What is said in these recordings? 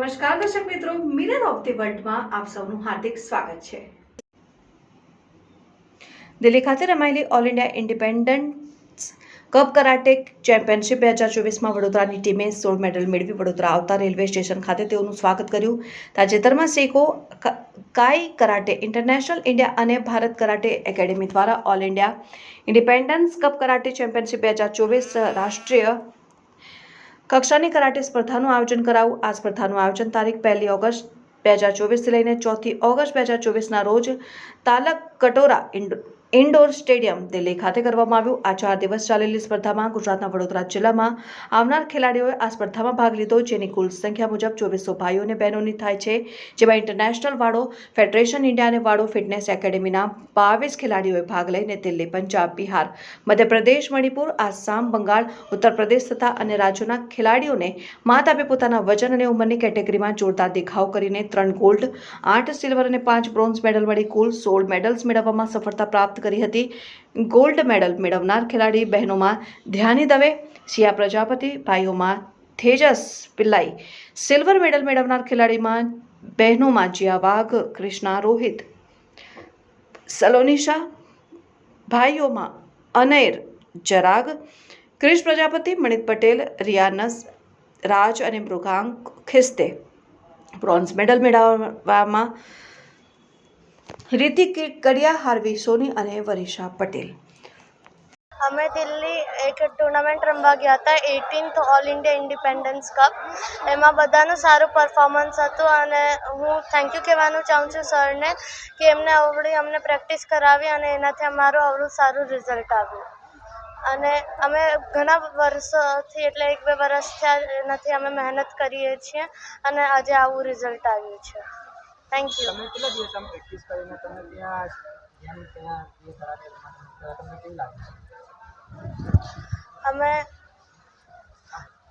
નમસ્કાર દર્શક મિત્રો, મિરર ઓફ ધી વર્લ્ડમાં આપ સૌનું હાર્દિક સ્વાગત છે। દિલ્હી ખાતે રમાયેલી all India independence cup karate championship 2024માં વડોદરાની ટીમે 16 મેડલ મેળવી વડોદરા આવતા રેલવે સ્ટેશન ખાતે તેઓનું સ્વાગત કર્યું। તાજેતરમાં શેકો કાઈ કરાટે ઇન્ટરનેશનલ ઇન્ડિયા અને ભારત કરાટે એકેડેમી દ્વારા all India independence cup karate championship 2024 રાષ્ટ્રીય કક્ષાની કરાટે સ્પર્ધાનું આયોજન કરાયું। આ સ્પર્ધાનું આયોજન તારીખ 1 ઓગસ્ટ 2024 લઈને 4 ઓગસ્ટ 2024ના રોજ તાલક કટોરા ઇન્ડોર સ્ટેડિયમ દિલ્હી ખાતે કરવામાં આવ્યું। આ 4 દિવસ ચાલેલી સ્પર્ધામાં ગુજરાતના વડોદરા જિલ્લામાં આવનાર ખેલાડીઓએ આ સ્પર્ધામાં ભાગ લીધો, જેની કુલ સંખ્યા મુજબ 2400 ભાઈઓ અને બહેનોની થાય છે, જેમાં ઇન્ટરનેશનલ વાડો ફેડરેશન ઇન્ડિયા અને વાડો ફિટનેસ એકેડેમીના 22 ખેલાડીઓએ ભાગ લઈને દિલ્હી, પંજાબ, બિહાર, મધ્યપ્રદેશ, મણિપુર, આસામ, બંગાળ, ઉત્તર પ્રદેશ તથા અન્ય રાજ્યોના ખેલાડીઓને માત આપી પોતાના વજન અને ઉંમરની કેટેગરીમાં જોરદાર દેખાવ કરીને 3 ગોલ્ડ, 8 સિલ્વર અને 5 બ્રોન્ઝ મેડલ મળી કુલ 16 મેડલ્સ મેળવવામાં સફળતા પ્રાપ્ત કરી હતી। ગોલ્ડ મેડલ મેળવનાર ખેલાડી બહેનોમાં ધ્યાની દવે, સિયા પ્રજાપતિ, ભાઈઓમાં તેજસ પિલ્લાઈ, સિલ્વર મેડલ મેળવનાર ખેલાડીમાં બહેનોમાં જીયા વાઘ, કૃષ્ણા રોહિત, સલોનિશા, ભાઈઓમાં અનૈર જરાગ, ક્રિશ પ્રજાપતિ, મણિત પટેલ, રિયાનસ રાજ અને મૃગાંક ખિસ્તે। બ્રોન્ઝ મેડલ મેળવવામાં રિતિક કડિયા, હાર્વી સોની અને વરિશા પટેલ। અમે દિલ્હી એક ટુર્નામેન્ટ રમવા ગયા હતા 18th all India independence cup. એમાં બધાનું સારું પરફોર્મન્સ હતું અને હું થેન્ક યુ કહેવાનું ચાહું છું સરને કે એમને આવડી અમને પ્રેક્ટિસ કરાવી અને એનાથી અમારું આવડું સારું રિઝલ્ટ આવ્યું। અને અમે ઘણા વર્ષોથી એટલે 1-2 વર્ષ થયા એનાથી અમે મહેનત કરીએ છીએ અને આજે આવું રિઝલ્ટ આવ્યું છે। Thank you. તમે કેટલા દિવસ આમ પ્રેક્ટિસ કરીને તમે ત્યાં એ કરાટે તમને કેવું લાગે છે?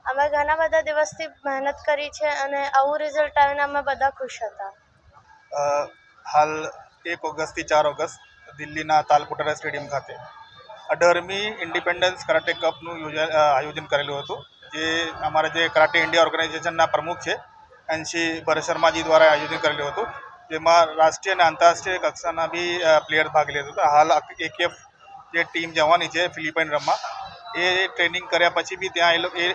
અમે ઘણા બધા દિવસથી મહેનત કરી છે અને આવું રિઝલ્ટ આવીને અમે બધા ખુશ હતા। હાલ 1 ઓગસ્ટથી 4 ઓગસ્ટ દિલ્હીના તાલકોટરા સ્ટેડિયમ ખાતે 18મી ઇન્ડિપેન્ડન્સ કરાટે કપનું આયોજન કરેલું હતું, જે અમારા જે કરાટે ઇન્ડિયા ઓર્ગેનાઇઝેશનના પ્રમુખ છે એનસી ભરત શર્માજી દ્વારા આયોજન કરેલું હતું, જેમાં રાષ્ટ્રીય અને આંતરરાષ્ટ્રીય કક્ષાના બી પ્લેયર ભાગ લીધો હતો। હાલ એકેએફ જે ટીમ જવાની છે ફિલિપાઇન રમવા, એ ટ્રેનિંગ કર્યા પછી બી ત્યાં એ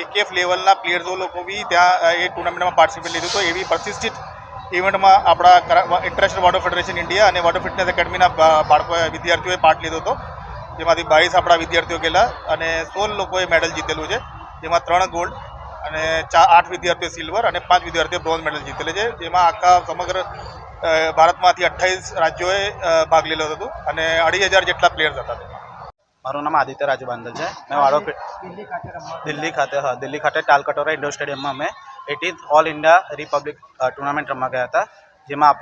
એકેએફ લેવલના પ્લેયર્સો લોકો બી ત્યાં એ ટુર્નામેન્ટમાં પાર્ટિસિપેટ લીધું હતું। એવી પ્રતિષ્ઠિત ઇવેન્ટમાં આપણા ઇન્ટરનેશનલ વાડો ફેડરેશન ઇન્ડિયા અને વાડો ફિટનેસ એકેડમીના વિદ્યાર્થીઓએ પાર્ટ લીધો હતો, જેમાંથી 22 આપણા વિદ્યાર્થીઓ ગયેલા અને 16 લોકોએ મેડલ જીતેલું છે, જેમાં 3 ગોલ્ડ અને 8 વિદ્યાર્થીઓ સિલ્વર અને 5 વિદ્યાર્થીઓ બ્રોન્ઝ મેડલ જીતેલા છે, જેમાં આખા સમગ્ર ભારતમાંથી 28 રાજ્યોએ ભાગ લીધો હતો અને 2,500 જેટલા પ્લેયર્સ હતા। મારું નામ આદિત્ય રાજુ બાંદલ છે। મેં વાડો દિલ્હી ખાતે તાલકટોરા ઇન્ડોર સ્ટેડિયમમાં અમે 18th all India Republic tournament રમવા ગયા હતા, જેમાં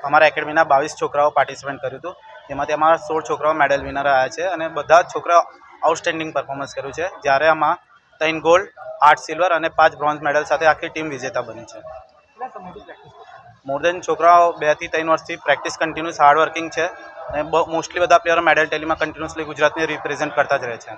અમારા એકેડમીના 22 છોકરાઓ પાર્ટિસિપેટ કર્યું હતું, જેમાંથી અમારા 16 છોકરાઓ મેડલ વિનર આવ્યા છે અને બધા જ છોકરાઓ આઉટસ્ટેન્ડિંગ પરફોર્મન્સ કર્યું છે, જ્યારે આમાં 3 ગોલ્ડ, 8 સિલ્વર અને 5 બ્રોન્ઝ મેડલ સાથે આખી ટીમ વિજેતા બની છે। મોર દેન છોકરાઓ 2 થી 3 વર્ષથી પ્રેક્ટિસ કન્ટિન્યુઅસ હાર્ડ વર્કિંગ છે અને મોસ્ટલી બધા પ્લેયરો મેડલ ટેલીમાં કન્ટિન્યુઅસલી ગુજરાતને રિપ્રેઝેન્ટ કરતા જ રહે છે।